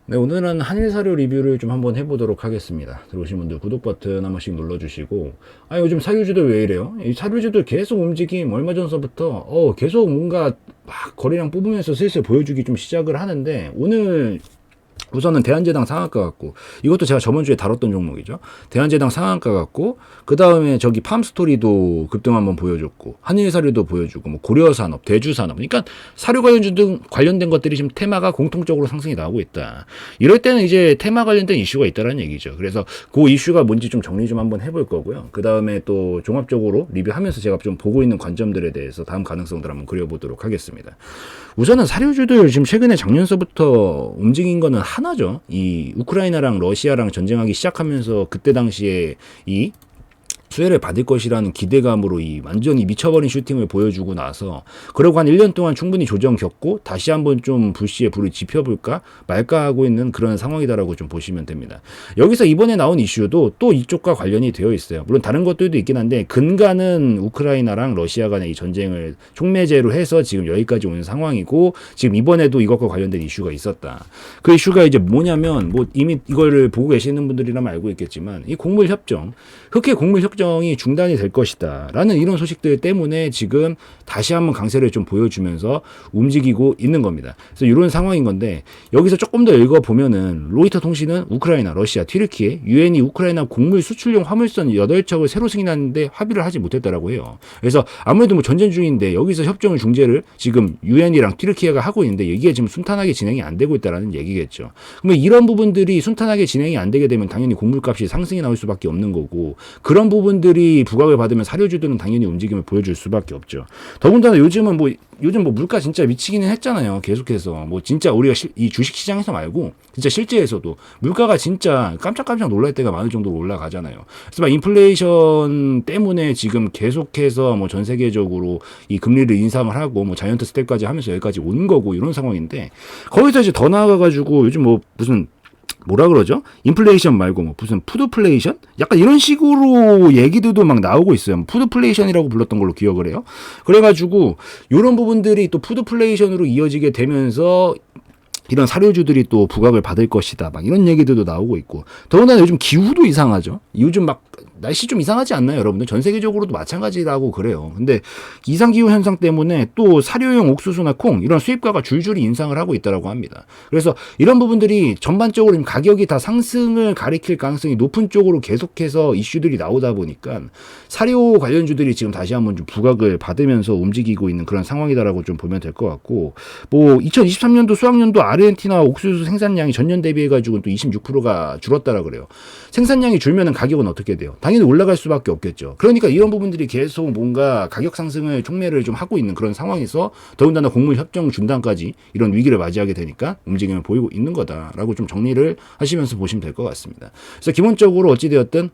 네, 오늘은 한일 사료 리뷰를 좀 한번 해보도록 하겠습니다. 들어오신 분들 구독 버튼 한 번씩 눌러주시고, 요즘 사료주들 왜 이래요? 이 사료주들 계속 움직임, 얼마 전서부터, 계속 뭔가 막 거래량 뽑으면서 슬슬 보여주기 좀 시작을 하는데, 오늘 우선은 대한제당 상한가 같고, 이것도 제가 저번주에 다뤘던 종목이죠. 대한제당 상한가 같고, 그 다음에 저기 팜스토리도 급등 한번 보여줬고, 한일사료도 보여주고, 뭐 고려산업, 대주산업, 그러니까 사료 관련주 등 관련된 것들이 지금 테마가 공통적으로 상승이 나오고 있다. 이럴 때는 이제 테마 관련된 이슈가 있다는 얘기죠. 그래서 그 이슈가 뭔지 좀 정리 좀 한번 해볼 거고요. 그 다음에 또 종합적으로 리뷰하면서 제가 좀 보고 있는 관점들에 대해서 다음 가능성들 한번 그려보도록 하겠습니다. 우선은 사료주들 지금 최근에 작년서부터 움직인 거는 하나죠. 이 우크라이나랑 러시아랑 전쟁하기 시작하면서 그때 당시에 이 수혜를 받을 것이라는 기대감으로 이 완전히 미쳐버린 슈팅을 보여주고 나서, 그러고 한 1년 동안 충분히 조정 겪고 다시 한번 좀 불씨에 불을 지펴볼까 말까 하고 있는 그런 상황이다라고 좀 보시면 됩니다. 여기서 이번에 나온 이슈도 또 이쪽과 관련이 되어 있어요. 물론 다른 것들도 있긴 한데 근간은 우크라이나랑 러시아 간의 이 전쟁을 촉매제로 해서 지금 여기까지 온 상황이고, 지금 이번에도 이것과 관련된 이슈가 있었다. 그 이슈가 이제 뭐냐면, 뭐 이미 이거를 보고 계시는 분들이라면 알고 있겠지만, 이 곡물 협정, 흑해 곡물 협정이 중단이 될 것이다 라는 이런 소식들 때문에 지금 다시 한번 강세를 좀 보여주면서 움직이고 있는 겁니다. 그래서 이런 상황인 건데, 여기서 조금 더 읽어보면은 로이터 통신은 우크라이나, 러시아, 튀르키예, 유엔이 우크라이나 곡물 수출용 화물선 8척을 새로 승인하는데 합의를 하지 못했다라고 해요. 그래서 아무래도 뭐 전쟁 중인데 여기서 협정을 중재를 지금 유엔이랑 튀르키예가 하고 있는데 이게 지금 순탄하게 진행이 안 되고 있다라는 얘기겠죠. 그러면 이런 부분들이 순탄하게 진행이 안 되게 되면 당연히 곡물값이 상승이 나올 수밖에 없는 거고, 그런 부분들이 부각을 받으면 사료주들은 당연히 움직임을 보여줄 수밖에 없죠. 더군다나 요즘 뭐 물가 진짜 미치기는 했잖아요. 계속해서 뭐 진짜 우리가 이 주식 시장에서 말고 진짜 실제에서도 물가가 진짜 깜짝깜짝 놀랄 때가 많을 정도로 올라가잖아요. 그래서 막 인플레이션 때문에 지금 계속해서 뭐 전 세계적으로 이 금리를 인상을 하고 뭐 자이언트 스텝까지 하면서 여기까지 온 거고, 이런 상황인데, 거기서 이제 더 나아가가지고 요즘 뭐 무슨 뭐라 그러죠? 인플레이션 말고 뭐 무슨 푸드플레이션? 약간 이런 식으로 얘기들도 막 나오고 있어요. 푸드플레이션이라고 불렀던 걸로 기억을 해요. 그래가지고 이런 부분들이 또 푸드플레이션으로 이어지게 되면서 이런 사료주들이 또 부각을 받을 것이다, 막 이런 얘기들도 나오고 있고, 더군다나 요즘 기후도 이상하죠. 요즘 막 날씨 좀 이상하지 않나요, 여러분들? 전 세계적으로도 마찬가지라고 그래요. 근데 이상기후 현상 때문에 또 사료용 옥수수나 콩 이런 수입가가 줄줄이 인상을 하고 있다라고 합니다. 그래서 이런 부분들이 전반적으로 가격이 다 상승을 가리킬 가능성이 높은 쪽으로 계속해서 이슈들이 나오다 보니까 사료 관련주들이 지금 다시 한번 좀 부각을 받으면서 움직이고 있는 그런 상황이다라고 좀 보면 될 것 같고, 뭐 2023년도 수확년도 아르헨티나 옥수수 생산량이 전년 대비해가지고 또 26%가 줄었다라 그래요. 생산량이 줄면은 가격은 어떻게 돼요? 당연히 올라갈 수밖에 없겠죠. 그러니까 이런 부분들이 계속 뭔가 가격 상승을 촉매를 좀 하고 있는 그런 상황에서, 더군다나 곡물 협정 중단까지 이런 위기를 맞이하게 되니까 움직임을 보이고 있는 거다라고 좀 정리를 하시면서 보시면 될 것 같습니다. 그래서 기본적으로 어찌되었든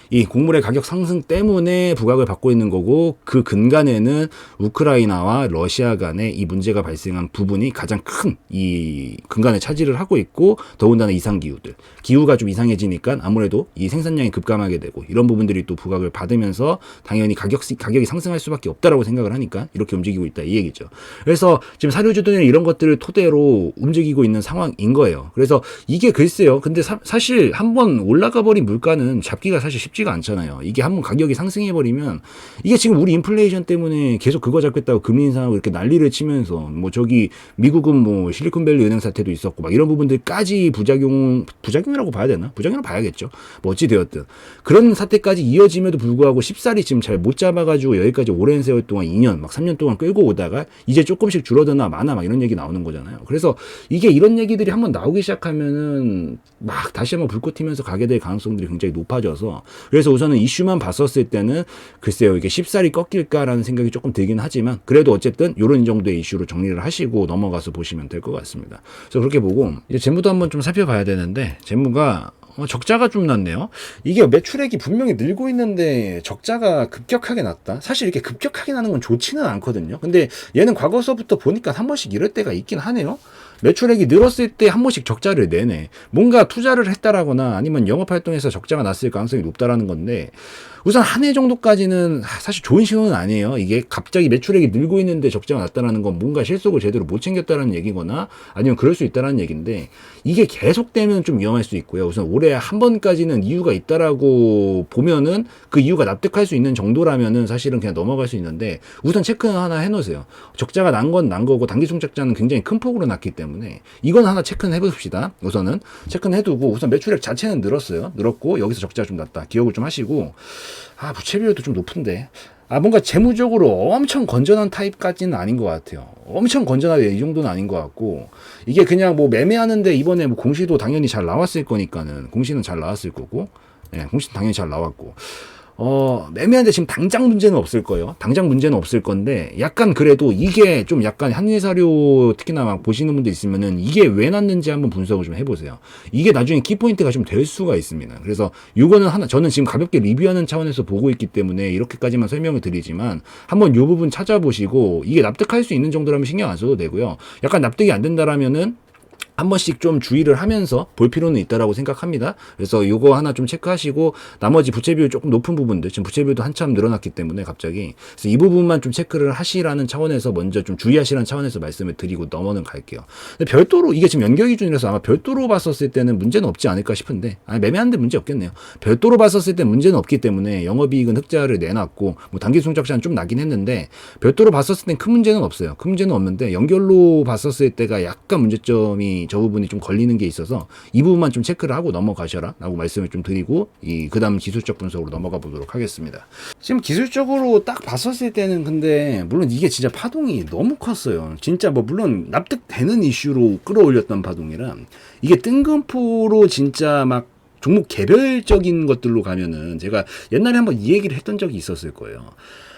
이 곡물의 가격 상승 때문에 부각을 받고 있는 거고, 그 근간에는 우크라이나와 러시아 간의 이 문제가 발생한 부분이 가장 큰 이 근간에 차지를 하고 있고, 더군다나 이상기후들, 기후가 좀 이상해지니까 아무래도 이 생산량이 급감하게 되고, 이런 부분들이 또 부각을 받으면서 당연히 가격이 상승할 수밖에 없다라고 생각을 하니까 이렇게 움직이고 있다, 이 얘기죠. 그래서 지금 사료주들은 이런 것들을 토대로 움직이고 있는 상황인 거예요. 그래서 이게 글쎄요, 근데 사실 한번 올라가 버린 물가는 잡기가 사실 쉽지가 않잖아요. 이게 한번 가격이 상승해 버리면, 이게 지금 우리 인플레이션 때문에 계속 그거 잡겠다고 금리 인상하고 이렇게 난리를 치면서, 뭐 저기 미국은 뭐 실리콘밸리 은행 사태도 있었고 막 이런 부분들까지 부작용이라고 봐야 되나? 부작용이라고 봐야겠죠. 뭐 어찌 되었든 그런 사태까지 이어짐에도 불구하고 쉽사리 지금 잘 못 잡아가지고 여기까지 오랜 세월 동안 2년 막 3년 동안 끌고 오다가 이제 조금씩 줄어드나 마나 막 이런 얘기 나오는 거잖아요. 그래서 이게 이런 얘기들이 한번 나오기 시작하면은 막 다시 한번 불꽃 튀면서 가게 될 가능성들이 굉장히 높아져서, 그래서 우선은 이슈만 봤었을 때는 글쎄요, 이게 쉽사리 꺾일까라는 생각이 조금 들긴 하지만, 그래도 어쨌든 이런 정도의 이슈로 정리를 하시고 넘어가서 보시면 될 것 같습니다. 그래서 그렇게 보고 이제 재무도 한번 좀 살펴봐야 되는데, 재무가 적자가 좀 났네요. 이게 매출액이 분명히 늘고 있는데 적자가 급격하게 났다. 사실 이렇게 급격하게 나는 건 좋지는 않거든요. 근데 얘는 과거서부터 보니까 한 번씩 이럴 때가 있긴 하네요. 매출액이 늘었을 때 한 번씩 적자를 내네. 뭔가 투자를 했다라거나 아니면 영업활동에서 적자가 났을 가능성이 높다라는 건데, 우선 한 해 정도까지는 사실 좋은 신호는 아니에요. 이게 갑자기 매출액이 늘고 있는데 적자가 났다라는 건 뭔가 실속을 제대로 못 챙겼다라는 얘기거나 아니면 그럴 수 있다라는 얘기인데, 이게 계속되면 좀 위험할 수 있고요. 우선 올해 한 번까지는 이유가 있다라고 보면은 그 이유가 납득할 수 있는 정도라면은 사실은 그냥 넘어갈 수 있는데, 우선 체크는 하나 해놓으세요. 적자가 난 건 난 거고 단기순적자는 굉장히 큰 폭으로 났기 때문에 이건 하나 체크는 해봅시다. 우선은 체크는 해두고, 우선 매출액 자체는 늘었어요. 늘었고 여기서 적자가 좀 났다 기억을 좀 하시고, 부채 비율도 좀 높은데, 뭔가 재무적으로 엄청 건전한 타입까지는 아닌 것 같아요. 엄청 건전하게 이 정도는 아닌 것 같고, 이게 그냥 뭐 매매하는데 이번에 뭐 공시도 당연히 잘 나왔을 거니까는, 공시는 잘 나왔을 거고, 예, 공시는 당연히 잘 나왔고, 매매하는데 지금 당장 문제는 없을 거예요. 당장 문제는 없을 건데, 약간 그래도 이게 좀 약간 한일사료 특히나 막 보시는 분들 있으면은 이게 왜 났는지 한번 분석을 좀 해보세요. 이게 나중에 키포인트가 좀 될 수가 있습니다. 그래서 이거는 하나, 저는 지금 가볍게 리뷰하는 차원에서 보고 있기 때문에 이렇게까지만 설명을 드리지만, 한번 이 부분 찾아보시고 이게 납득할 수 있는 정도라면 신경 안 써도 되고요. 약간 납득이 안 된다라면은 한 번씩 좀 주의를 하면서 볼 필요는 있다라고 생각합니다. 그래서 요거 하나 좀 체크하시고, 나머지 부채 비율 조금 높은 부분들, 지금 부채 비율도 한참 늘어났기 때문에 갑자기, 그래서 이 부분만 좀 체크를 하시라는 차원에서 먼저 좀 주의하시라는 차원에서 말씀을 드리고 넘어는 갈게요. 근데 별도로 이게 지금 연결 기준이라서 아마 별도로 봤었을 때는 문제는 없지 않을까 싶은데, 매매하는데 문제 없겠네요. 별도로 봤었을 때 문제는 없기 때문에 영업이익은 흑자를 내놨고, 뭐 단기 순적자는 좀 나긴 했는데, 별도로 봤었을 땐 큰 문제는 없어요. 큰 문제는 없는데, 연결로 봤었을 때가 약간 문제점이, 저 부분이 좀 걸리는 게 있어서 이 부분만 좀 체크를 하고 넘어가셔라 라고 말씀을 좀 드리고, 그 다음 기술적 분석으로 넘어가 보도록 하겠습니다. 지금 기술적으로 딱 봤었을 때는, 근데 물론 이게 진짜 파동이 너무 컸어요. 진짜 뭐 물론 납득되는 이슈로 끌어올렸던 파동이라, 이게 뜬금포로 진짜 막 종목 개별적인 것들로 가면은, 제가 옛날에 한번 이 얘기를 했던 적이 있었을 거예요.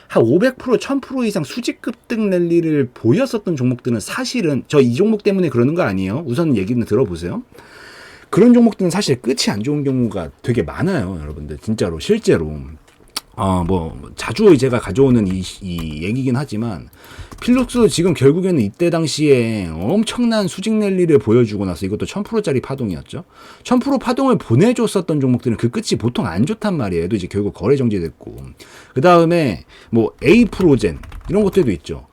한 500%, 1000% 이상 수직급등 랠리를 보였었던 종목들은 사실은, 저 이 종목 때문에 그러는 거 아니에요. 우선 얘기는 들어보세요. 그런 종목들은 사실 끝이 안 좋은 경우가 되게 많아요, 여러분들. 진짜로, 실제로. 자주 제가 가져오는 이 얘기긴 하지만, 필룩스 지금 결국에는 이때 당시에 엄청난 수직 랠리를 보여주고 나서, 이것도 1000%짜리 파동이었죠. 1000% 파동을 보내줬었던 종목들은 그 끝이 보통 안 좋단 말이에요. 또 이제 결국 거래 정지됐고. 그 다음에 뭐 A프로젠 이런 것들도 있죠.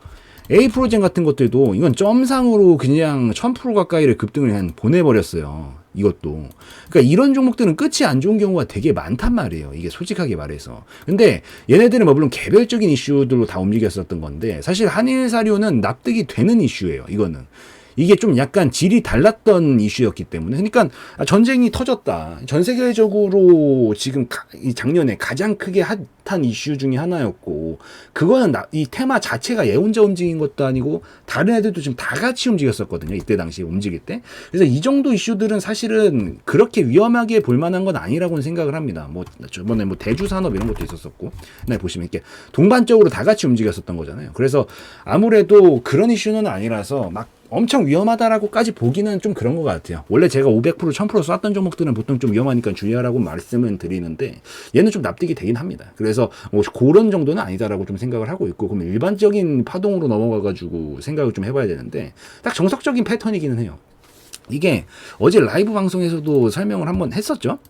A프로젠 같은 것들도 이건 점상으로 그냥 1000% 가까이를 급등을 보내버렸어요. 이것도. 그러니까 이런 종목들은 끝이 안 좋은 경우가 되게 많단 말이에요. 이게 솔직하게 말해서. 근데 얘네들은 뭐 물론 개별적인 이슈들로 다 움직였었던 건데, 사실 한일사료는 납득이 되는 이슈예요. 이거는. 이게 좀 약간 질이 달랐던 이슈였기 때문에. 그러니까 전쟁이 터졌다. 전 세계적으로 지금 작년에 가장 크게 핫한 이슈 중에 하나였고, 그거는 이 테마 자체가 얘 혼자 움직인 것도 아니고 다른 애들도 지금 다 같이 움직였었거든요. 이때 당시에 움직일 때. 그래서 이 정도 이슈들은 사실은 그렇게 위험하게 볼 만한 건 아니라고는 생각을 합니다. 뭐 저번에 뭐 대주산업 이런 것도 있었었고, 네, 보시면 이렇게 동반적으로 다 같이 움직였었던 거잖아요. 그래서 아무래도 그런 이슈는 아니라서 막 엄청 위험하다라고까지 보기는 좀 그런 것 같아요. 원래 제가 500%, 1000% 쐈던 종목들은 보통 좀 위험하니까 주의하라고 말씀은 드리는데, 얘는 좀 납득이 되긴 합니다. 그래서 뭐 그런 정도는 아니다라고 좀 생각을 하고 있고, 그러면 일반적인 파동으로 넘어가가지고 생각을 좀 해봐야 되는데, 딱 정석적인 패턴이기는 해요. 이게 어제 라이브 방송에서도 설명을 한번 했었죠.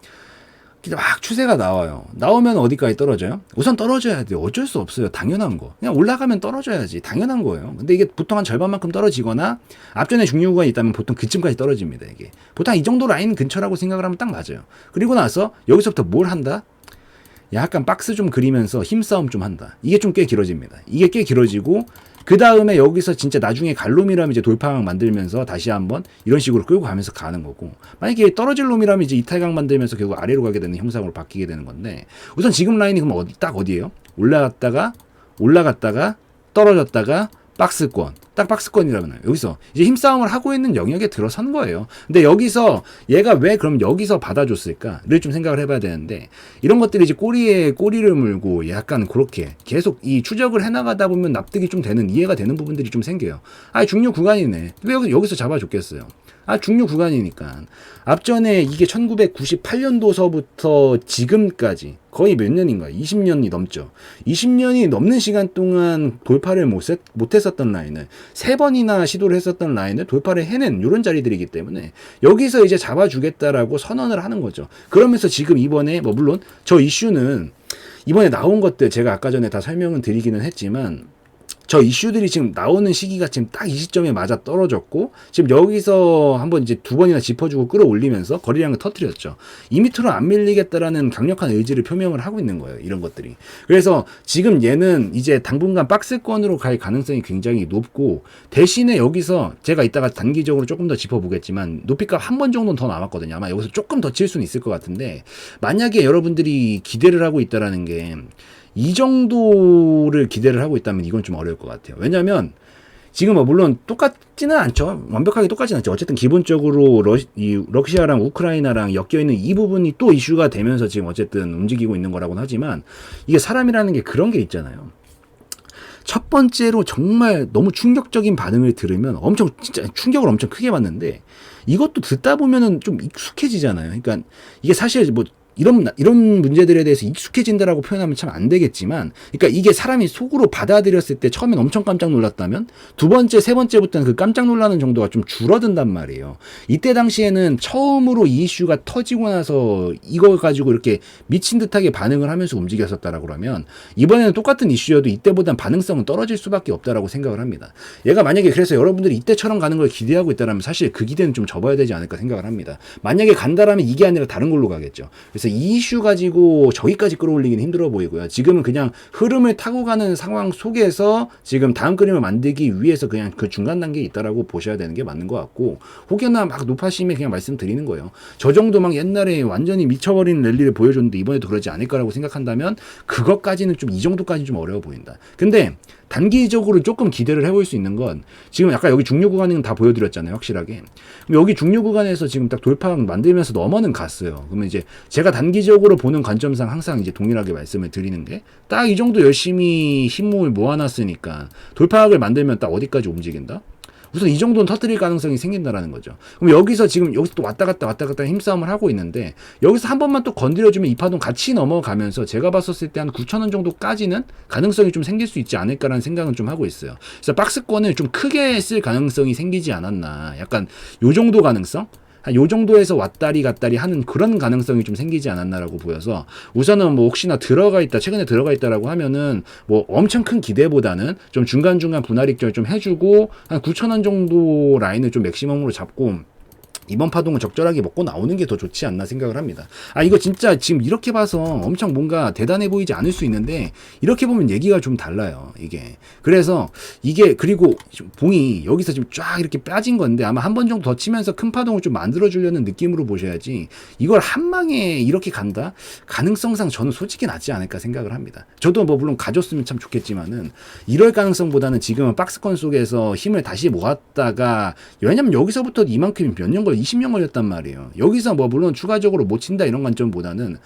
막 추세가 나와요. 나오면 어디까지 떨어져요? 우선 떨어져야 돼요. 어쩔 수 없어요. 당연한 거. 그냥 올라가면 떨어져야지. 당연한 거예요. 근데 이게 보통 한 절반만큼 떨어지거나 앞전에 중요 구간이 있다면 보통 그쯤까지 떨어집니다. 이게 보통 이 정도 라인 근처라고 생각을 하면 딱 맞아요. 그리고 나서 여기서부터 뭘 한다? 약간 박스 좀 그리면서 힘싸움 좀 한다. 이게 좀 꽤 길어집니다. 이게 꽤 길어지고, 그 다음에 여기서 진짜 나중에 갈놈이라면 이제 돌파각 만들면서 다시 한번 이런 식으로 끌고 가면서 가는 거고, 만약에 떨어질 놈이라면 이제 이탈각 만들면서 결국 아래로 가게 되는 형상으로 바뀌게 되는 건데, 우선 지금 라인이 그럼 딱 어디예요? 올라갔다가 떨어졌다가 박스권, 딱 박스권이라면 여기서 이제 힘싸움을 하고 있는 영역에 들어선 거예요. 근데 여기서 얘가 왜 그럼 여기서 받아줬을까를 좀 생각을 해봐야 되는데, 이런 것들이 이제 꼬리에 꼬리를 물고 약간 그렇게 계속 이 추적을 해나가다 보면 납득이 좀 되는, 이해가 되는 부분들이 좀 생겨요. 중요 구간이네. 왜 여기서 잡아줬겠어요? 중요 구간이니까. 앞전에 이게 1998년도서부터 지금까지 거의 몇 년인가? 20년이 넘죠. 20년이 넘는 시간 동안 돌파를 못했었던 라인을 3번이나 시도를 했었던 라인을 돌파를 해낸 이런 자리들이기 때문에 여기서 이제 잡아주겠다라고 선언을 하는 거죠. 그러면서 지금 이번에 뭐 물론 저 이슈는 이번에 나온 것들 제가 아까 전에 다 설명을 드리기는 했지만 저 이슈들이 지금 나오는 시기가 지금 딱 이 시점에 맞아 떨어졌고 지금 여기서 한번 이제 두 번이나 짚어주고 끌어올리면서 거래량을 터뜨렸죠. 이 밑으로 안 밀리겠다라는 강력한 의지를 표명을 하고 있는 거예요. 이런 것들이. 그래서 지금 얘는 이제 당분간 박스권으로 갈 가능성이 굉장히 높고 대신에 여기서 제가 이따가 단기적으로 조금 더 짚어보겠지만 높이값 한 번 정도는 더 남았거든요. 아마 여기서 조금 더 칠 수는 있을 것 같은데 만약에 여러분들이 기대를 하고 있다라는 게 이 정도를 기대를 하고 있다면 이건 좀 어려울 것 같아요. 왜냐하면 지금 뭐 물론 똑같지는 않죠. 완벽하게 똑같지는 않죠. 어쨌든 기본적으로 러시아랑 우크라이나랑 엮여있는 이 부분이 또 이슈가 되면서 지금 어쨌든 움직이고 있는 거라고는 하지만 이게 사람이라는 게 그런 게 있잖아요. 첫 번째로 정말 너무 충격적인 반응을 들으면 엄청 진짜 충격을 엄청 크게 받는데 이것도 듣다 보면은 좀 익숙해지잖아요. 그러니까 이게 사실 뭐 이런 문제들에 대해서 익숙해진다라고 표현하면 참 안 되겠지만, 그러니까 이게 사람이 속으로 받아들였을 때 처음엔 엄청 깜짝 놀랐다면 두 번째, 세 번째부터는 그 깜짝 놀라는 정도가 좀 줄어든단 말이에요. 이때 당시에는 처음으로 이 이슈가 터지고 나서 이걸 가지고 이렇게 미친 듯하게 반응을 하면서 움직였었다라고 그러면 이번에는 똑같은 이슈여도 이때보단 반응성은 떨어질 수밖에 없다라고 생각을 합니다. 얘가 만약에 그래서 여러분들이 이때처럼 가는 걸 기대하고 있다라면 사실 그 기대는 좀 접어야 되지 않을까 생각을 합니다. 만약에 간다라면 이게 아니라 다른 걸로 가겠죠. 그래서 이 이슈 가지고 저기까지 끌어올리기는 힘들어 보이고요. 지금은 그냥 흐름을 타고 가는 상황 속에서 지금 다음 그림을 만들기 위해서 그냥 그 중간 단계에 있다라고 보셔야 되는 게 맞는 것 같고, 혹여나 막 높아심에 그냥 말씀드리는 거예요. 저 정도 막 옛날에 완전히 미쳐버린 랠리를 보여줬는데 이번에도 그러지 않을 거라고 생각한다면 그것까지는 좀 이 정도까지는 좀 어려워 보인다. 근데 단기적으로 조금 기대를 해볼 수 있는 건 지금 약간 여기 중요 구간은 다 보여드렸잖아요. 확실하게. 그럼 여기 중요 구간에서 지금 딱 돌파 만들면서 넘어는 갔어요. 그러면 이제 제가 단기적으로 보는 관점상 항상 이제 동일하게 말씀을 드리는 게 딱 이 정도 열심히 힘을 모아놨으니까 돌파각을 만들면 딱 어디까지 움직인다? 우선 이 정도는 터뜨릴 가능성이 생긴다라는 거죠. 그럼 여기서 지금 여기서 또 왔다 갔다 힘싸움을 하고 있는데 여기서 한 번만 또 건드려주면 이 파동 같이 넘어가면서 제가 봤었을 때 한 9,000원 정도까지는 가능성이 좀 생길 수 있지 않을까라는 생각은 좀 하고 있어요. 그래서 박스권을 좀 크게 쓸 가능성이 생기지 않았나. 약간 요 정도 가능성? 한 요 정도에서 왔다리 갔다리 하는 그런 가능성이 좀 생기지 않았나라고 보여서 우선은 뭐 혹시나 들어가 있다, 최근에 들어가 있다라고 하면은 뭐 엄청 큰 기대보다는 좀 중간중간 분할 익절 좀 해주고 한 9,000원 정도 라인을 좀 맥시멈으로 잡고 이번 파동은 적절하게 먹고 나오는 게 더 좋지 않나 생각을 합니다. 이거 진짜 지금 이렇게 봐서 엄청 뭔가 대단해 보이지 않을 수 있는데 이렇게 보면 얘기가 좀 달라요, 이게. 그래서 이게 그리고 봉이 여기서 지금 쫙 이렇게 빠진 건데 아마 한 번 정도 더 치면서 큰 파동을 좀 만들어 주려는 느낌으로 보셔야지 이걸 한 방에 이렇게 간다? 가능성상 저는 솔직히 낫지 않을까 생각을 합니다. 저도 뭐 물론 가졌으면 참 좋겠지만은 이럴 가능성보다는 지금은 박스권 속에서 힘을 다시 모았다가 왜냐면 여기서부터 이만큼 몇 년 걸 20년 걸렸단 말이에요. 여기서 뭐 물론 추가적으로 못 친다 이런 관점보다는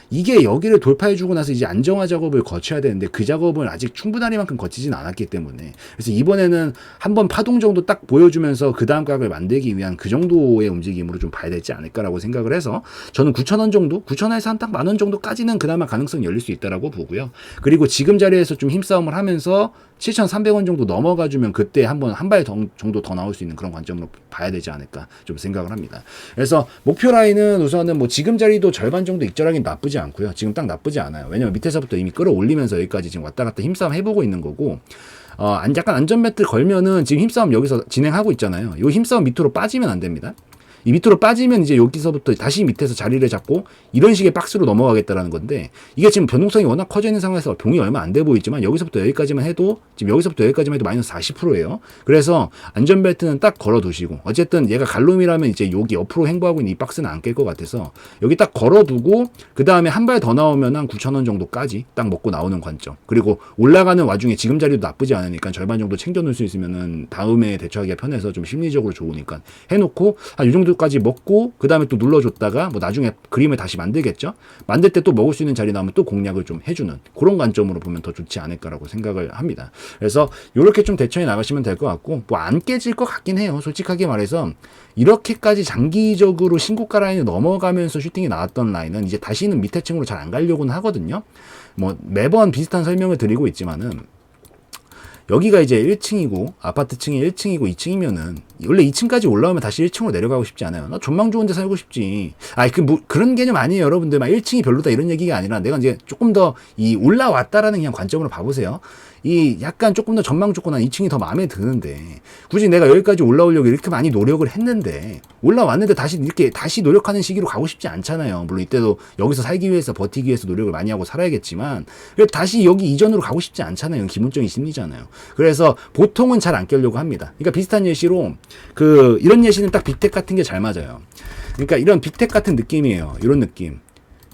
이게 여기를 돌파해주고 나서 이제 안정화 작업을 거쳐야 되는데 그 작업을 아직 충분하리만큼 거치진 않았기 때문에 그래서 이번에는 한번 파동 정도 딱 보여주면서 그 다음 각을 만들기 위한 그 정도의 움직임으로 좀 봐야 되지 않을까라고 생각을 해서 저는 9,000원 정도? 9,000원에서 한 딱 10,000원 정도까지는 그나마 가능성이 열릴 수 있다라고 보고요. 그리고 지금 자리에서 좀 힘싸움을 하면서 7,300원 정도 넘어가주면 그때 한 발 정도 더 나올 수 있는 그런 관점으로 봐야 되지 않을까 좀 생각을 합니다. 그래서 목표 라인은 우선은 뭐 지금 자리도 절반 정도 익절하긴 나쁘지 않고요. 지금 딱 나쁘지 않아요. 왜냐면 밑에서부터 이미 끌어올리면서 여기까지 지금 왔다 갔다 힘싸움 해보고 있는 거고 약간 안전벨트 걸면은 지금 힘싸움 여기서 진행하고 있잖아요. 이 힘싸움 밑으로 빠지면 안 됩니다. 이 밑으로 빠지면 이제 여기서부터 다시 밑에서 자리를 잡고 이런 식의 박스로 넘어가겠다라는 건데 이게 지금 변동성이 워낙 커져 있는 상황에서 봉이 얼마 안 돼 보이지만 여기서부터 여기까지만 해도 지금 여기서부터 여기까지만 해도 마이너스 40%예요. 그래서 안전벨트는 딱 걸어 두시고 어쨌든 얘가 갈롬이라면 이제 여기 옆으로 행보하고 있는 이 박스는 안 깰 것 같아서 여기 딱 걸어 두고 그 다음에 한 발 더 나오면 한 9,000원 정도까지 딱 먹고 나오는 관점. 그리고 올라가는 와중에 지금 자리도 나쁘지 않으니까 절반 정도 챙겨 놓을 수 있으면은 다음에 대처하기가 편해서 좀 심리적으로 좋으니까 해놓고 한 이 정도 까지 먹고 그 다음에 또 눌러줬다가 뭐 나중에 그림을 다시 만들겠죠. 만들 때 또 먹을 수 있는 자리 나오면 또 공략을 좀 해주는 그런 관점으로 보면 더 좋지 않을까라고 생각을 합니다. 그래서 이렇게 좀 대처해 나가시면 될 것 같고 뭐 안 깨질 것 같긴 해요. 솔직하게 말해서 이렇게까지 장기적으로 신고가 라인을 넘어가면서 슈팅이 나왔던 라인은 이제 다시는 밑에 층으로 잘 안 가려고는 하거든요. 뭐 매번 비슷한 설명을 드리고 있지만은 여기가 이제 1층이고 아파트 층이 1층이고 2층이면은 원래 2층까지 올라오면 다시 1층으로 내려가고 싶지 않아요. 나 전망 좋은 데 살고 싶지. 그런 개념 아니에요, 여러분들. 막 1층이 별로다 이런 얘기가 아니라 내가 이제 조금 더 이 올라왔다라는 그냥 관점으로 봐보세요. 이 약간 조금 더 전망 좋고 난 2층이 더 마음에 드는데 굳이 내가 여기까지 올라오려고 이렇게 많이 노력을 했는데 올라왔는데 다시 이렇게 다시 노력하는 시기로 가고 싶지 않잖아요. 물론 이때도 여기서 살기 위해서 버티기 위해서 노력을 많이 하고 살아야겠지만 다시 여기 이전으로 가고 싶지 않잖아요. 기본적인 심리잖아요. 그래서 보통은 잘 안 깨려고 합니다. 그러니까 비슷한 예시로 이런 예시는 딱 빅텍 같은 게 잘 맞아요. 그러니까 이런 빅텍 같은 느낌이에요. 이런 느낌.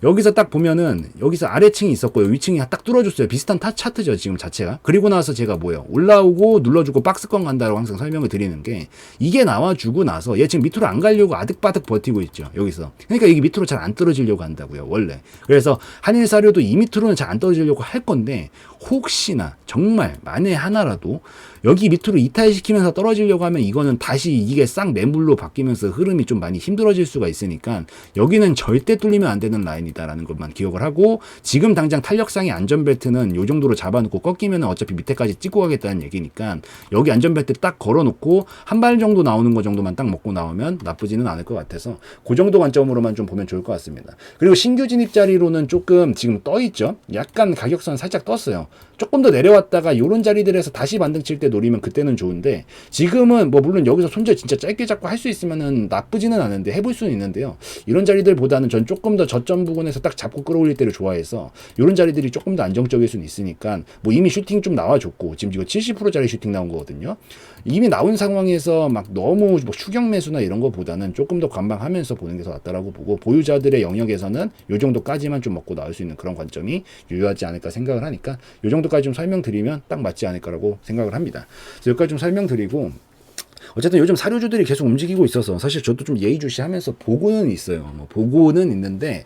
여기서 딱 보면은 여기서 아래층이 있었고요. 위층이 딱 뚫어줬어요. 비슷한 차트죠, 지금 자체가. 그리고 나서 제가 뭐예요? 올라오고 눌러주고 박스권 간다고 항상 설명을 드리는 게 이게 나와주고 나서 얘 지금 밑으로 안 가려고 아득바득 버티고 있죠. 여기서. 그러니까 이게 밑으로 잘 안 떨어지려고 한다고요, 원래. 그래서 한일사료도 이 밑으로는 잘 안 떨어지려고 할 건데 혹시나 정말 만에 하나라도 여기 밑으로 이탈시키면서 떨어지려고 하면 이거는 다시 이게 싹 매물로 바뀌면서 흐름이 좀 많이 힘들어질 수가 있으니까 여기는 절대 뚫리면 안 되는 라인이다라는 것만 기억을 하고 지금 당장 탄력상의 안전벨트는 요 정도로 잡아놓고 꺾이면 어차피 밑에까지 찍고 가겠다는 얘기니까 여기 안전벨트 딱 걸어놓고 한 발 정도 나오는 거 정도만 딱 먹고 나오면 나쁘지는 않을 것 같아서 그 정도 관점으로만 좀 보면 좋을 것 같습니다. 그리고 신규 진입 자리로는 조금 지금 떠 있죠. 약간 가격선 살짝 떴어요. 조금 더 내려왔다가 요런 자리들에서 다시 반등 칠 때 노리면 그때는 좋은데 지금은 뭐 물론 여기서 손절 진짜 짧게 잡고 할 수 있으면은 나쁘지는 않은데 해볼 수는 있는데요. 이런 자리들보다는 전 조금 더 저점 부근에서 딱 잡고 끌어올릴 때를 좋아해서 요런 자리들이 조금 더 안정적일 수는 있으니까 뭐 이미 슈팅 좀 나와줬고 지금 이거 70%짜리 슈팅 나온 거거든요. 이미 나온 상황에서 막 너무 뭐 추격 매수나 이런 거보다는 조금 더 관망하면서 보는 게 더 낫다라고 보고 보유자들의 영역에서는 요 정도까지만 좀 먹고 나올 수 있는 그런 관점이 유효하지 않을까 생각을 하니까 요 정도까지 좀 설명드리면 딱 맞지 않을까라고 생각을 합니다. 그래서 여기까지 좀 설명드리고 어쨌든 요즘 사료주들이 계속 움직이고 있어서 사실 저도 좀 예의주시하면서 보고는 있어요. 뭐 보고는 있는데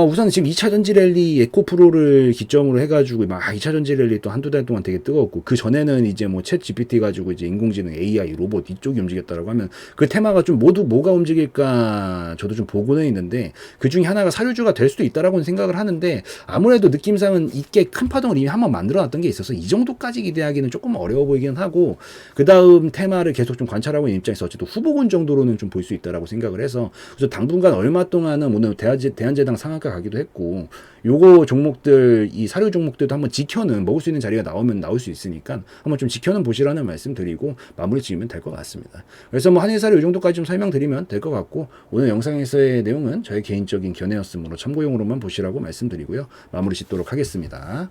우선 지금 2차 전지 랠리 에코프로를 기점으로 해가지고 막 2차 전지 랠리 또 한두 달 동안 되게 뜨거웠고 그 전에는 이제 뭐 챗 GPT 가지고 이제 인공지능 AI 로봇 이쪽이 움직였다라고 하면 그 테마가 좀 모두 뭐가 움직일까 저도 좀 보고는 있는데 그 중에 하나가 사료주가 될 수도 있다라고는 생각을 하는데 아무래도 느낌상은 이게 큰 파동을 이미 한번 만들어놨던 게 있어서 이 정도까지 기대하기는 조금 어려워 보이긴 하고 그 다음 테마를 계속 좀 관찰하고 있는 입장에서 어쨌든 후보군 정도로는 좀 볼 수 있다라고 생각을 해서 그래서 당분간 얼마 동안은 오늘 대한제당 상한가 가기도 했고 요거 종목들 이 사료 종목들도 한번 지켜는 먹을 수 있는 자리가 나오면 나올 수 있으니까 한번 좀 지켜는 보시라는 말씀 드리고 마무리 지으면 될 것 같습니다. 그래서 뭐 한일사료 이 정도까지 좀 설명드리면 될 것 같고 오늘 영상에서의 내용은 저의 개인적인 견해였으므로 참고용으로만 보시라고 말씀드리고요. 마무리 짓도록 하겠습니다.